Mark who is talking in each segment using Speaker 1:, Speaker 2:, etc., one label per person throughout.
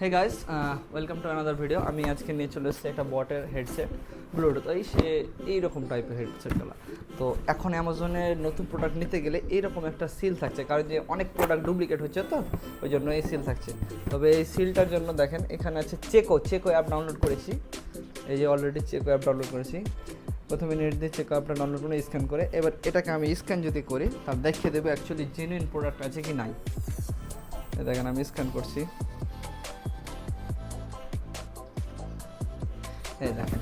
Speaker 1: Hey guys, welcome to another video. আমি আজকে নিয়ে চলে এসেছি একটা বটের হেডসেট, ব্লুটুথ। সে এইরকম টাইপের হেডসেটগুলো। তো এখন অ্যামাজনে নতুন প্রোডাক্ট নিতে গেলে এইরকম একটা সিল থাকছে, কারণ যে অনেক প্রোডাক্ট ডুপ্লিকেট হচ্ছে, তো ওই জন্য এই সিল থাকছে। তবে এই সিলটার জন্য দেখেন এখানে আছে চেকো অ্যাপ ডাউনলোড করেছি। এই যে অলরেডি চেকো অ্যাপ ডাউনলোড করেছি। প্রথমে নেট দিয়ে চেকো অ্যাপটা ডাউনলোড করে স্ক্যান করে, এবার এটাকে আমি স্ক্যান যদি করি তার দেখিয়ে দেবে অ্যাকচুয়ালি জেনুইন প্রোডাক্ট আছে কি নাই। দেখেন আমি স্ক্যান করছি, এই দেখেন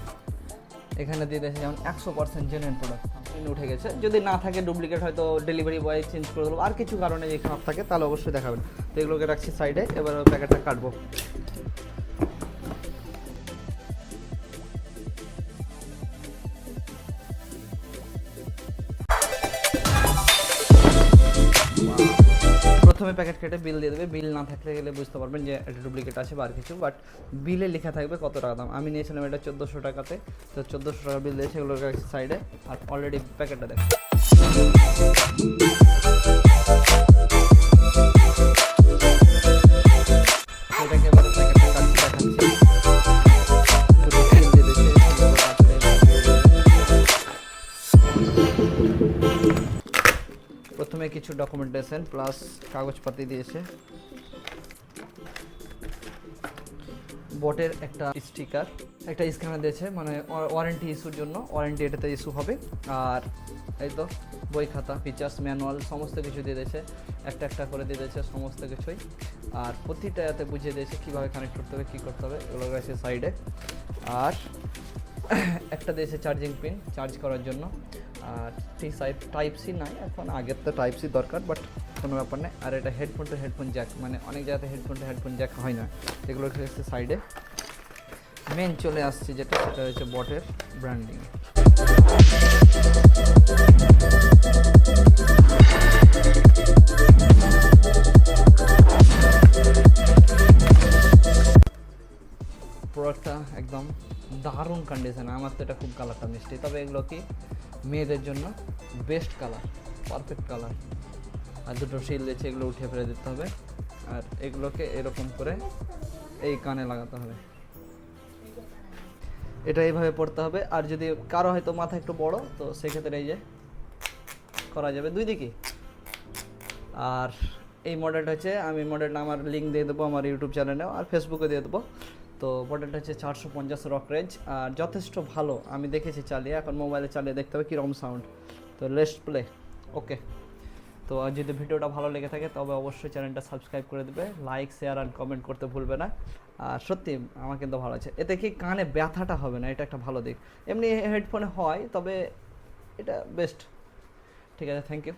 Speaker 1: এখানে দিয়ে দিয়েছে যেমন 100% জেনুইন প্রোডাক্ট উঠে গেছে। যদি না থাকে ডুপ্লিকেট, হয়তো ডেলিভারি বয় চেঞ্জ করে দেবো, আর কিছু কারণে যদি খারাপ থাকে তাহলে অবশ্যই দেখাবেন। তো এগুলোকে রাখছি সাইডে, এবার প্যাকেটটা কাটবো। প্রথমে প্যাকেট কেটে বিল দিয়ে দেবে। বিল না থাকলে গেলে বুঝতে পারবেন যে এটা ডুপ্লিকেট আছে বা আর কিছু, বাট বিলে লেখা থাকবে কত টাকা দাম। আমি নিয়েছিলাম এটা 1400 টাকাতে, তো 1400 টাকা বিল দিয়েছে। এগুলো সাইডে, আর অলরেডি প্যাকেটটা দেখো। এটাকে এবার প্যাকেটটা কাটছি, দেখাচ্ছি। প্রথমে কিছু ডকুমেন্টেশন প্লাস কাগজপাতি দিয়েছে। বটের একটা স্টিকার, একটা স্ক্যানার দিয়েছে, মানে ওয়ারেন্টি ইস্যুর জন্য। ওয়ারেন্টি এটাতে ইস্যু হবে। আর এই তো বই খাতা, ফিচার্স ম্যানুয়াল সমস্ত কিছু দিয়ে দিয়েছে। একটা একটা করে দিয়ে দিয়েছে সমস্ত কিছুই। আর প্রতিটা এতে বুঝিয়ে দিয়েছে কীভাবে কানেক্ট করতে হবে, কী করতে হবে। এগুলো রয়েছে সাইডে। আর একটা দিয়েছে চার্জিং পিন, চার্জ করার জন্য। আর টাইপ সি নাই এখন, আগের তো টাইপ সি দরকার, বাট কোনো ব্যাপার নেই। আর এটা হেডফোন টু হেডফোন জ্যাক, মানে অনেক জায়গাতে হেডফোন টু হেডফোন জ্যাক হয় না। এগুলো হচ্ছে সাইডে। মেন চলে আসছে যেটা, সেটা হচ্ছে বটের ব্র্যান্ডিং। প্রোডাক্টটা একদম দারুণ কন্ডিশন। আমার তো এটা খুব কালারটা মিষ্টি, তবে এগুলো কি মেয়েদের জন্য বেস্ট কালার, পারফেক্ট কালার। আর দুটো শিল দিয়েছে, এগুলো উঠে ফেলে দিতে হবে। আর এগুলোকে এরকম করে এই কানে লাগাতে হবে। এটা এইভাবে পড়তে হবে। আর যদি কারো হয়তো মাথা একটু বড়, তো সেক্ষেত্রে এই যে করা যাবে দুই দিকে। আর এই মডেলটা হচ্ছে, আমি মডেলটা আমার লিঙ্ক দিয়ে দেবো আমার ইউটিউব চ্যানেলেও আর ফেসবুকে দিয়ে দেবো। তো মডেলটা হচ্ছে 450 রক রেঞ্জ, আর যথেষ্ট ভালো। আমি দেখেছি চালিয়ে, এখন মোবাইলে চালিয়ে দেখতে হবে কীরকম সাউন্ড। তো লেটস প্লে। ওকে, তো আর যদি ভিডিওটা ভালো লেগে থাকে তবে অবশ্যই চ্যানেলটা সাবস্ক্রাইব করে দেবে, লাইক শেয়ার আর কমেন্ট করতে ভুলবে না। আর সত্যি আমার কিন্তু ভালো আছে। এতে কি কানে ব্যথাটা হবে না, এটা একটা ভালো দিক। এমনি হেডফোনে হয়, তবে এটা বেস্ট। ঠিক আছে, থ্যাংক ইউ।